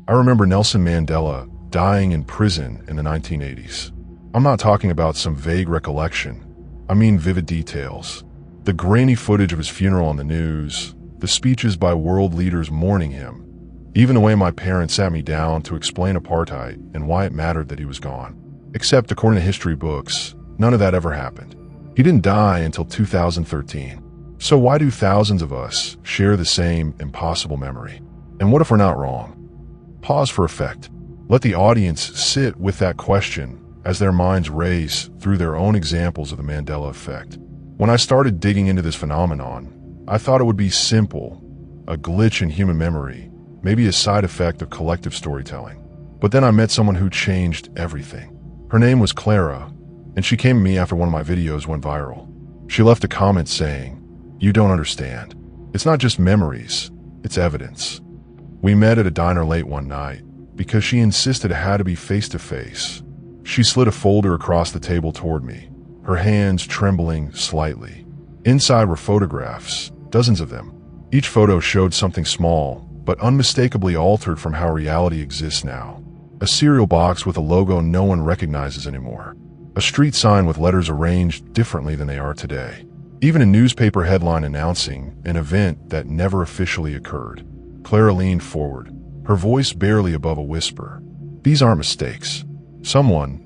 I remember Nelson Mandela dying in prison in the 1980s. I'm not talking about some vague recollection. I mean vivid details. The grainy footage of his funeral on the news, the speeches by world leaders mourning him, even the way my parents sat me down to explain apartheid and why it mattered that he was gone. Except, according to history books, none of that ever happened. He didn't die until 2013. So why do thousands of us share the same impossible memory? And what if we're not wrong? Pause for effect. Let the audience sit with that question as their minds race through their own examples of the Mandela Effect. When I started digging into this phenomenon, I thought it would be simple, a glitch in human memory, maybe a side effect of collective storytelling. But then I met someone who changed everything. Her name was Clara, and she came to me after one of my videos went viral. She left a comment saying, "You don't understand. It's not just memories, it's evidence." We met at a diner late one night because she insisted it had to be face-to-face. She slid a folder across the table toward me, her hands trembling slightly. Inside were photographs, dozens of them. Each photo showed something small, but unmistakably altered from how reality exists now. A cereal box with a logo no one recognizes anymore. A street sign with letters arranged differently than they are today. Even a newspaper headline announcing an event that never officially occurred. Clara leaned forward, her voice barely above a whisper. "These aren't mistakes. Someone,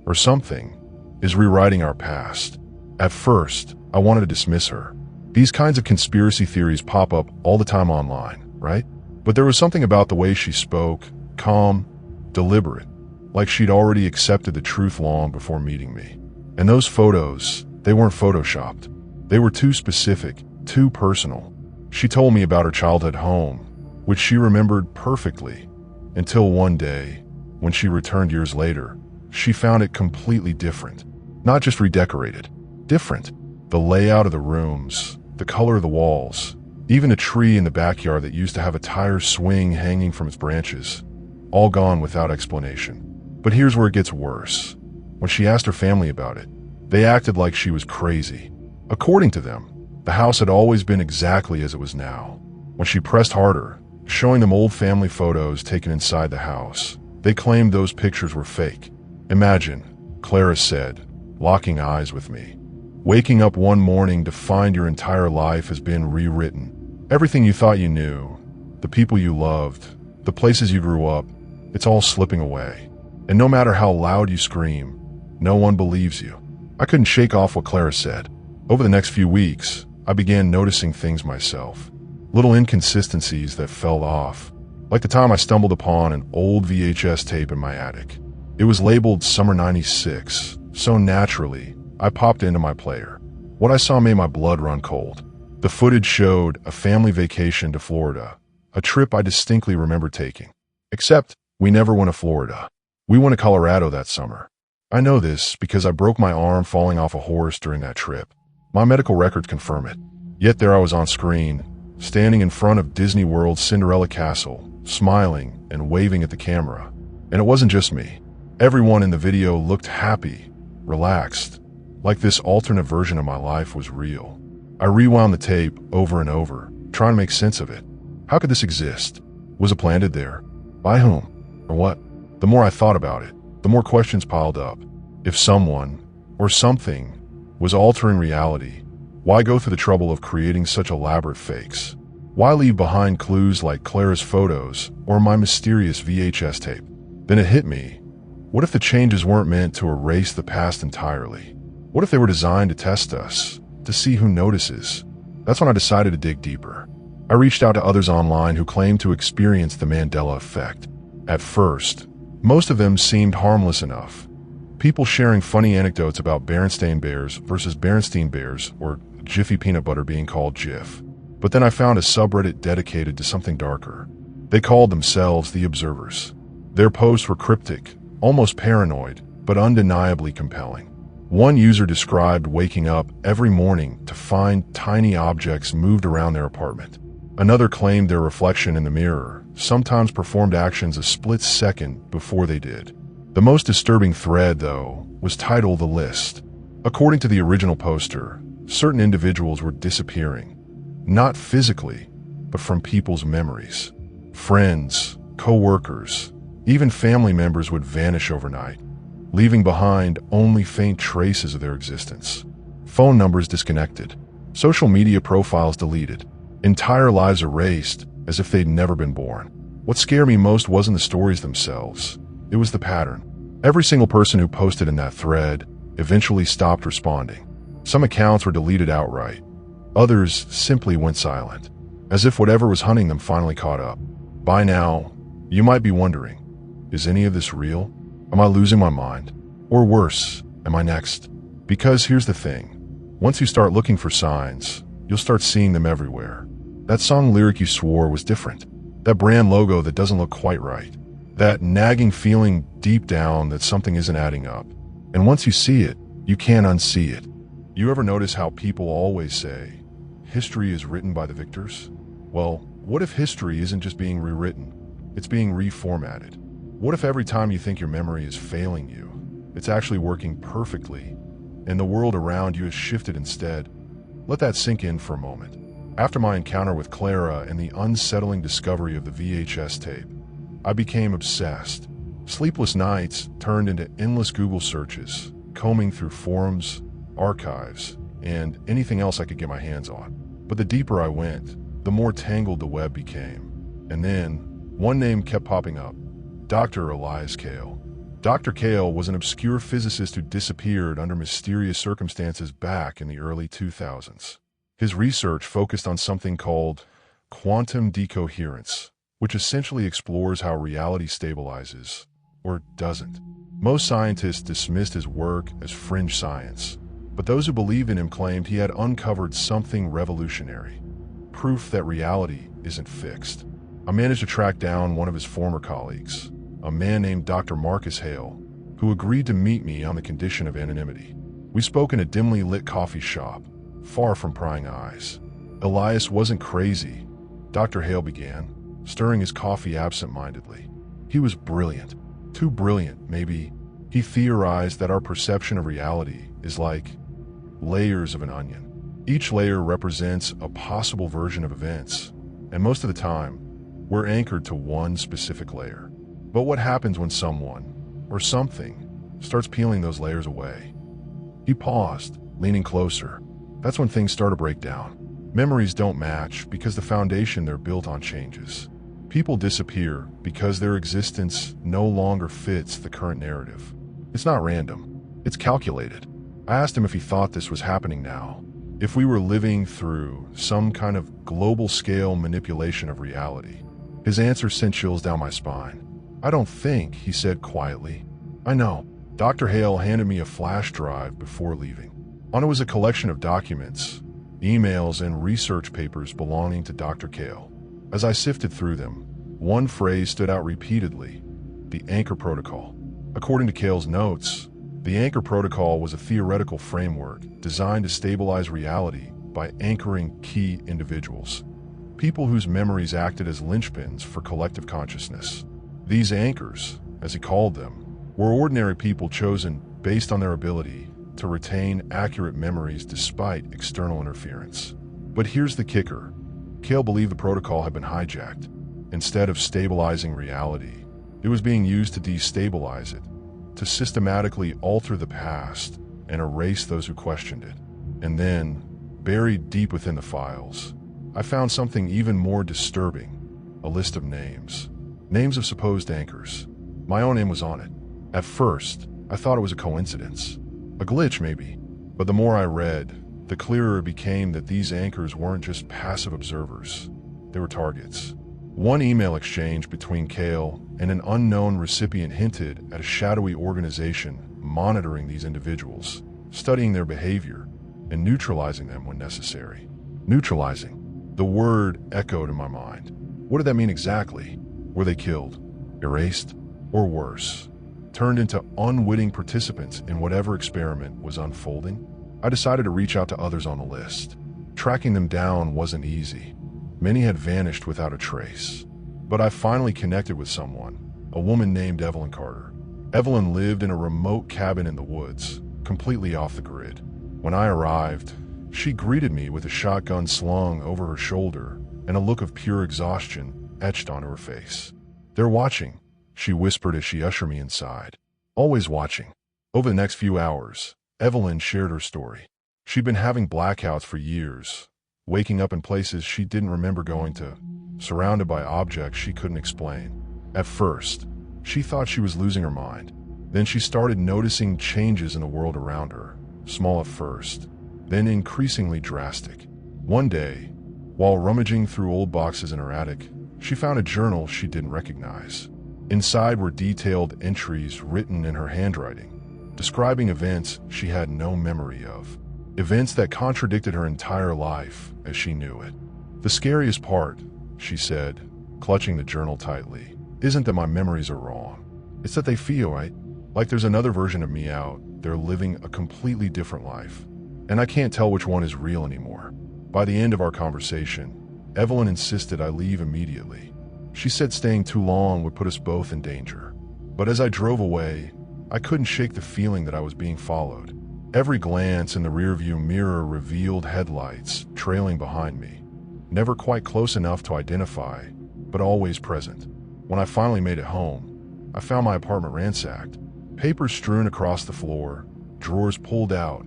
or something, is rewriting our past." At first, I wanted to dismiss her. These kinds of conspiracy theories pop up all the time online, right? But there was something about the way she spoke, calm, deliberate, like she'd already accepted the truth long before meeting me. And those photos, they weren't photoshopped. They were too specific, too personal. She told me about her childhood home, which she remembered perfectly, until one day, when she returned years later, she found it completely different. Not just redecorated, different. The layout of the rooms, the color of the walls, even a tree in the backyard that used to have a tire swing hanging from its branches, all gone without explanation. But here's where it gets worse. When she asked her family about it, they acted like she was crazy. According to them, the house had always been exactly as it was now. When she pressed harder, showing them old family photos taken inside the house, they claimed those pictures were fake. "Imagine," Clara said, locking eyes with me, "waking up one morning to find your entire life has been rewritten. Everything you thought you knew, the people you loved, the places you grew up, it's all slipping away. And no matter how loud you scream, no one believes you." I couldn't shake off what Clara said. Over the next few weeks, I began noticing things myself. Little inconsistencies that fell off. Like the time I stumbled upon an old VHS tape in my attic. It was labeled Summer '96, so naturally, I popped into my player. What I saw made my blood run cold. The footage showed a family vacation to Florida, a trip I distinctly remember taking. Except, we never went to Florida. We went to Colorado that summer. I know this because I broke my arm falling off a horse during that trip. My medical records confirm it. Yet there I was on screen, standing in front of Disney World's Cinderella Castle, smiling and waving at the camera. And it wasn't just me. Everyone in the video looked happy, relaxed, like this alternate version of my life was real. I rewound the tape over and over, trying to make sense of it. How could this exist? Was it planted there? By whom? Or what? The more I thought about it, the more questions piled up. If someone, or something, was altering reality, why go through the trouble of creating such elaborate fakes? Why leave behind clues like Clara's photos or my mysterious VHS tape? Then it hit me. What if the changes weren't meant to erase the past entirely? What if they were designed to test us, to see who notices? That's when I decided to dig deeper. I reached out to others online who claimed to experience the Mandela Effect. At first, most of them seemed harmless enough. People sharing funny anecdotes about Berenstain Bears versus Berenstein Bears, or Jiffy peanut butter being called Jif. But then I found a subreddit dedicated to something darker. They called themselves the Observers. Their posts were cryptic, almost paranoid, but undeniably compelling. One user described waking up every morning to find tiny objects moved around their apartment. Another claimed their reflection in the mirror sometimes performed actions a split second before they did. The most disturbing thread, though, was titled The List. According to the original poster, certain individuals were disappearing, not physically, but from people's memories. Friends, co-workers, even family members would vanish overnight, leaving behind only faint traces of their existence. Phone numbers disconnected, social media profiles deleted, entire lives erased as if they'd never been born. What scared me most wasn't the stories themselves. It was the pattern. Every single person who posted in that thread eventually stopped responding. Some accounts were deleted outright. Others simply went silent, as if whatever was hunting them finally caught up. By now, you might be wondering, is any of this real? Am I losing my mind? Or worse, am I next? Because here's the thing. Once you start looking for signs, you'll start seeing them everywhere. That song lyric you swore was different. That brand logo that doesn't look quite right. That nagging feeling deep down that something isn't adding up. And once you see it, you can't unsee it. You ever notice how people always say, history is written by the victors? Well, what if history isn't just being rewritten? It's being reformatted. What if every time you think your memory is failing you, it's actually working perfectly, and the world around you has shifted instead? Let that sink in for a moment. After my encounter with Clara and the unsettling discovery of the VHS tape, I became obsessed. Sleepless nights turned into endless Google searches, combing through forums, archives, and anything else I could get my hands on. But the deeper I went, the more tangled the web became. And then, one name kept popping up: Dr. Elias Kale. Dr. Kale was an obscure physicist who disappeared under mysterious circumstances back in the early 2000s. His research focused on something called quantum decoherence, which essentially explores how reality stabilizes, or doesn't. Most scientists dismissed his work as fringe science, but those who believed in him claimed he had uncovered something revolutionary, proof that reality isn't fixed. I managed to track down one of his former colleagues, a man named Dr. Marcus Hale, who agreed to meet me on the condition of anonymity. We spoke in a dimly lit coffee shop, far from prying eyes. Elias wasn't crazy, Dr. Hale began, stirring his coffee absent-mindedly. He was brilliant. Too brilliant, maybe. He theorized that our perception of reality is like layers of an onion. Each layer represents a possible version of events, and most of the time, we're anchored to one specific layer. But what happens when someone, or something, starts peeling those layers away? He paused, leaning closer. That's when things start to break down. Memories don't match because the foundation they're built on changes. People disappear because their existence no longer fits the current narrative. It's not random. It's calculated. I asked him if he thought this was happening now, if we were living through some kind of global-scale manipulation of reality. His answer sent chills down my spine. I don't think, he said quietly. I know. Dr. Hale handed me a flash drive before leaving. On it was a collection of documents, emails, and research papers belonging to Dr. Kale. As I sifted through them, one phrase stood out repeatedly: the Anchor Protocol. According to Kale's notes, the Anchor Protocol was a theoretical framework designed to stabilize reality by anchoring key individuals, people whose memories acted as linchpins for collective consciousness. These anchors, as he called them, were ordinary people chosen based on their ability to retain accurate memories despite external interference. But here's the kicker. Kale believed the protocol had been hijacked. Instead of stabilizing reality, it was being used to destabilize it, to systematically alter the past and erase those who questioned it. And then, buried deep within the files, I found something even more disturbing: a list of names. Names of supposed anchors. My own name was on it. At first, I thought it was a coincidence. A glitch, maybe. But the more I read, the clearer it became that these anchors weren't just passive observers. They were targets. One email exchange between Kale and an unknown recipient hinted at a shadowy organization monitoring these individuals, studying their behavior, and neutralizing them when necessary. Neutralizing. The word echoed in my mind. What did that mean exactly? Were they killed, erased, or worse, turned into unwitting participants in whatever experiment was unfolding? I decided to reach out to others on the list. Tracking them down wasn't easy. Many had vanished without a trace. But I finally connected with someone, a woman named Evelyn Carter. Evelyn lived in a remote cabin in the woods, completely off the grid. When I arrived, she greeted me with a shotgun slung over her shoulder and a look of pure exhaustion etched onto her face. "They're watching," she whispered as she ushered me inside. "Always watching." Over the next few hours, Evelyn shared her story. She'd been having blackouts for years, waking up in places she didn't remember going to, surrounded by objects she couldn't explain. At first, she thought she was losing her mind. Then she started noticing changes in the world around her, small at first, then increasingly drastic. One day, while rummaging through old boxes in her attic, she found a journal she didn't recognize. Inside were detailed entries written in her handwriting, describing events she had no memory of. Events that contradicted her entire life as she knew it. "The scariest part," she said, clutching the journal tightly, "isn't that my memories are wrong. It's that they feel right, like there's another version of me out there living a completely different life. And I can't tell which one is real anymore." By the end of our conversation, Evelyn insisted I leave immediately. She said staying too long would put us both in danger. But as I drove away, I couldn't shake the feeling that I was being followed. Every glance in the rearview mirror revealed headlights trailing behind me, never quite close enough to identify, but always present. When I finally made it home, I found my apartment ransacked, papers strewn across the floor, drawers pulled out,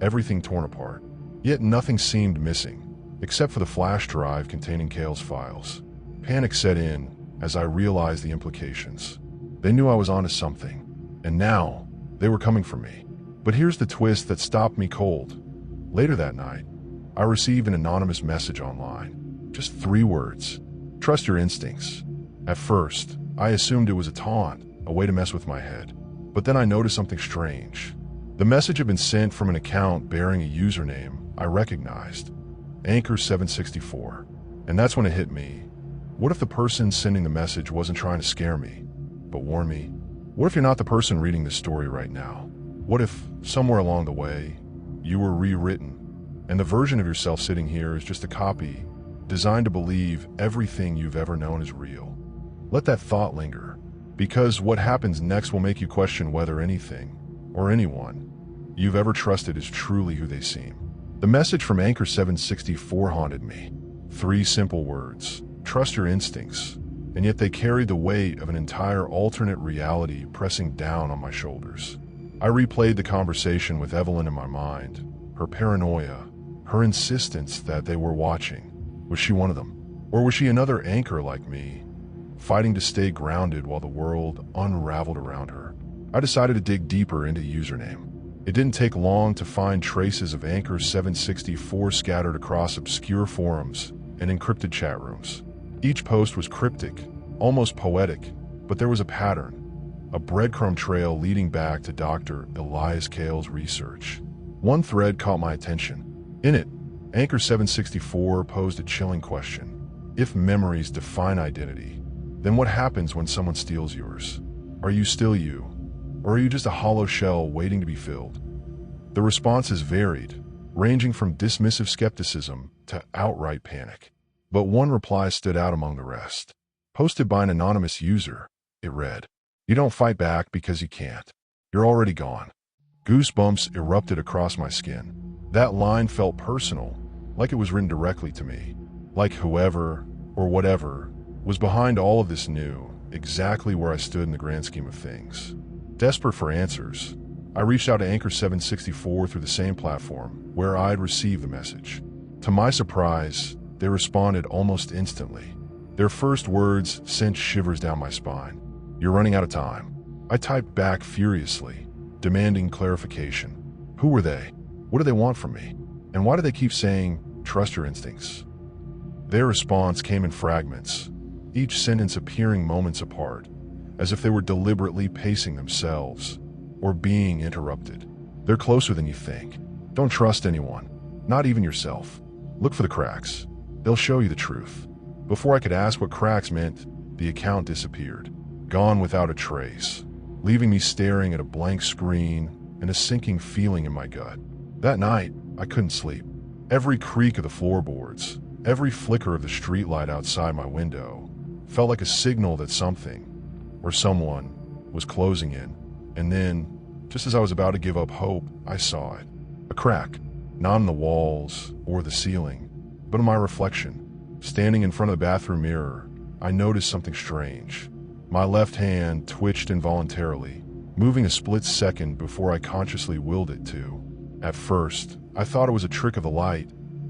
everything torn apart. Yet nothing seemed missing, except for the flash drive containing Cale's files. Panic set in as I realized the implications. They knew I was onto something, and now they were coming for me. But here's the twist that stopped me cold. Later that night, I received an anonymous message online. Just 3 words. "Trust your instincts." At first, I assumed it was a taunt, a way to mess with my head. But then I noticed something strange. The message had been sent from an account bearing a username I recognized, Anchor764. And that's when it hit me. What if the person sending the message wasn't trying to scare me, but warn me? What if you're not the person reading this story right now? What if, somewhere along the way, you were rewritten, and the version of yourself sitting here is just a copy designed to believe everything you've ever known is real? Let that thought linger, because what happens next will make you question whether anything, or anyone, you've ever trusted is truly who they seem. The message from Anchor764 haunted me. 3 simple words. Trust your instincts. And yet they carried the weight of an entire alternate reality pressing down on my shoulders. I replayed the conversation with Evelyn in my mind. Her paranoia, her insistence that they were watching. Was she one of them? Or was she another anchor like me, fighting to stay grounded while the world unraveled around her? I decided to dig deeper into the username. It didn't take long to find traces of Anchor764 scattered across obscure forums and encrypted chat rooms. Each post was cryptic, almost poetic, but there was a pattern, a breadcrumb trail leading back to Dr. Elias Cale's research. One thread caught my attention. In it, Anchor764 posed a chilling question. If memories define identity, then what happens when someone steals yours? Are you still you? Or are you just a hollow shell waiting to be filled? The responses varied, ranging from dismissive skepticism to outright panic. But one reply stood out among the rest. Posted by an anonymous user, it read, "You don't fight back because you can't. You're already gone." Goosebumps erupted across my skin. That line felt personal, like it was written directly to me. Like whoever, or whatever, was behind all of this knew exactly where I stood in the grand scheme of things. Desperate for answers, I reached out to Anchor764 through the same platform where I'd received the message. To my surprise, they responded almost instantly. Their first words sent shivers down my spine. "You're running out of time." I typed back furiously, demanding clarification. Who were they? What do they want from me? And why do they keep saying, "Trust your instincts"? Their response came in fragments, each sentence appearing moments apart, as if they were deliberately pacing themselves or being interrupted. "They're closer than you think. Don't trust anyone, not even yourself. Look for the cracks. They'll show you the truth." Before I could ask what cracks meant, the account disappeared, gone without a trace, leaving me staring at a blank screen and a sinking feeling in my gut. That night, I couldn't sleep. Every creak of the floorboards, every flicker of the streetlight outside my window, felt like a signal that something, or someone, was closing in. And then, just as I was about to give up hope, I saw it. A crack, not in the walls or the ceiling, but in my reflection. Standing in front of the bathroom mirror, I noticed something strange. My left hand twitched involuntarily, moving a split second before I consciously willed it to. At first, I thought it was a trick of the light,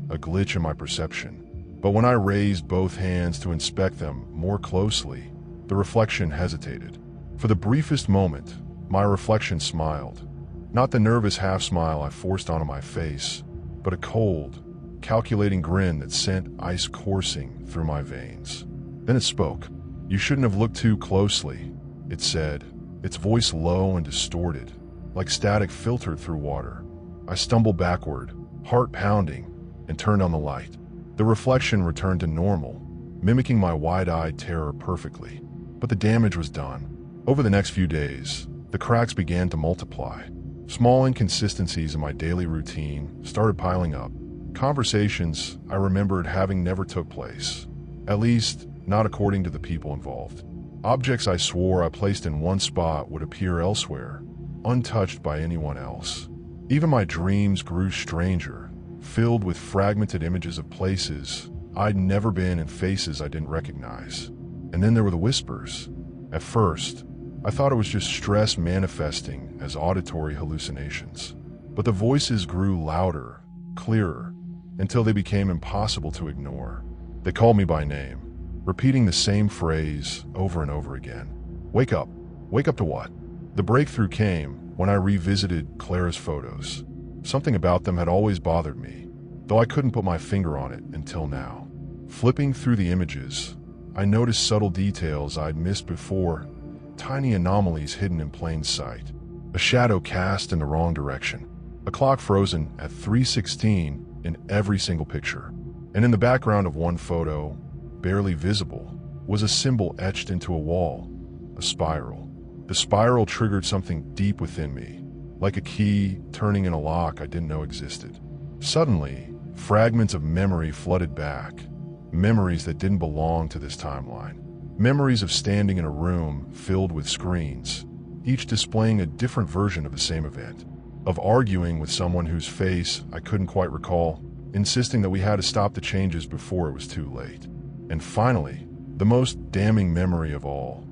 a glitch in my perception. But when I raised both hands to inspect them more closely, the reflection hesitated. For the briefest moment, my reflection smiled. Not the nervous half-smile I forced onto my face, but a cold, calculating grin that sent ice coursing through my veins. Then it spoke. "You shouldn't have looked too closely," it said, its voice low and distorted, like static filtered through water. I stumbled backward, heart pounding, and turned on the light. The reflection returned to normal, mimicking my wide-eyed terror perfectly. But the damage was done. Over the next few days, the cracks began to multiply. Small inconsistencies in my daily routine started piling up. Conversations I remembered having never took place, at least not according to the people involved. Objects I swore I placed in one spot would appear elsewhere, untouched by anyone else. Even my dreams grew stranger, filled with fragmented images of places I'd never been and faces I didn't recognize. And then there were the whispers. At first, I thought it was just stress manifesting as auditory hallucinations. But the voices grew louder, clearer, until they became impossible to ignore. They called me by name, repeating the same phrase over and over again. "Wake up. Wake up to what?" The breakthrough came when I revisited Clara's photos. Something about them had always bothered me, though I couldn't put my finger on it until now. Flipping through the images, I noticed subtle details I'd missed before, tiny anomalies hidden in plain sight. A shadow cast in the wrong direction. A clock frozen at 3:16 in every single picture. And in the background of one photo, barely visible, was a symbol etched into a wall, a spiral. The spiral triggered something deep within me, like a key turning in a lock I didn't know existed. Suddenly, fragments of memory flooded back, memories that didn't belong to this timeline. Memories of standing in a room filled with screens, each displaying a different version of the same event. Of arguing with someone whose face I couldn't quite recall, insisting that we had to stop the changes before it was too late. And finally, the most damning memory of all,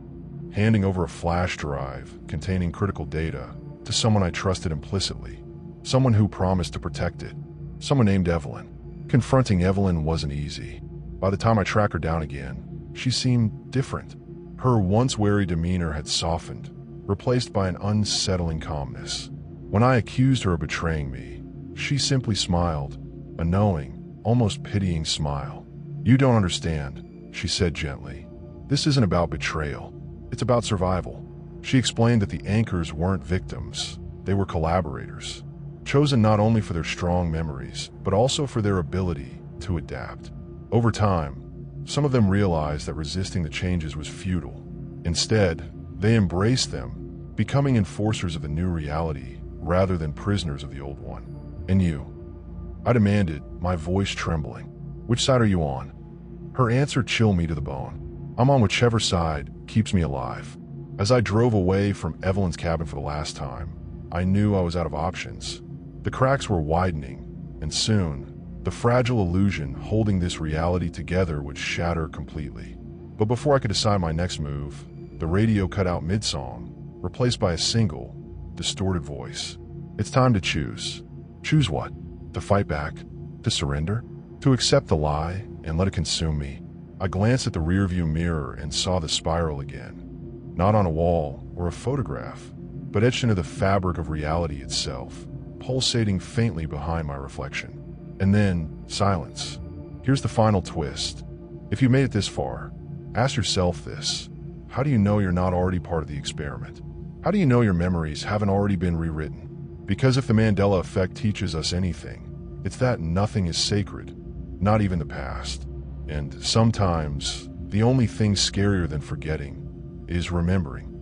handing over a flash drive containing critical data to someone I trusted implicitly, someone who promised to protect it, someone named Evelyn. Confronting Evelyn wasn't easy. By the time I tracked her down again, she seemed different. Her once wary demeanor had softened, replaced by an unsettling calmness. When I accused her of betraying me, she simply smiled, a knowing, almost pitying smile. "You don't understand," she said gently. "This isn't about betrayal. It's about survival." She explained that the anchors weren't victims, they were collaborators, chosen not only for their strong memories, but also for their ability to adapt. Over time, some of them realized that resisting the changes was futile. Instead, they embraced them, becoming enforcers of the new reality rather than prisoners of the old one. "And you?" I demanded, my voice trembling. "Which side are you on?" Her answer chilled me to the bone. "I'm on whichever side keeps me alive." As I drove away from Evelyn's cabin for the last time, I knew I was out of options. The cracks were widening, and soon, the fragile illusion holding this reality together would shatter completely. But before I could decide my next move, the radio cut out mid-song, replaced by a single, distorted voice. "It's time to choose." Choose what? To fight back? To surrender? To accept the lie and let it consume me? I glanced at the rearview mirror and saw the spiral again. Not on a wall or a photograph, but etched into the fabric of reality itself, pulsating faintly behind my reflection. And then, silence. Here's the final twist. If you made it this far, ask yourself this. How do you know you're not already part of the experiment? How do you know your memories haven't already been rewritten? Because if the Mandela Effect teaches us anything, it's that nothing is sacred, not even the past. And sometimes, the only thing scarier than forgetting is remembering.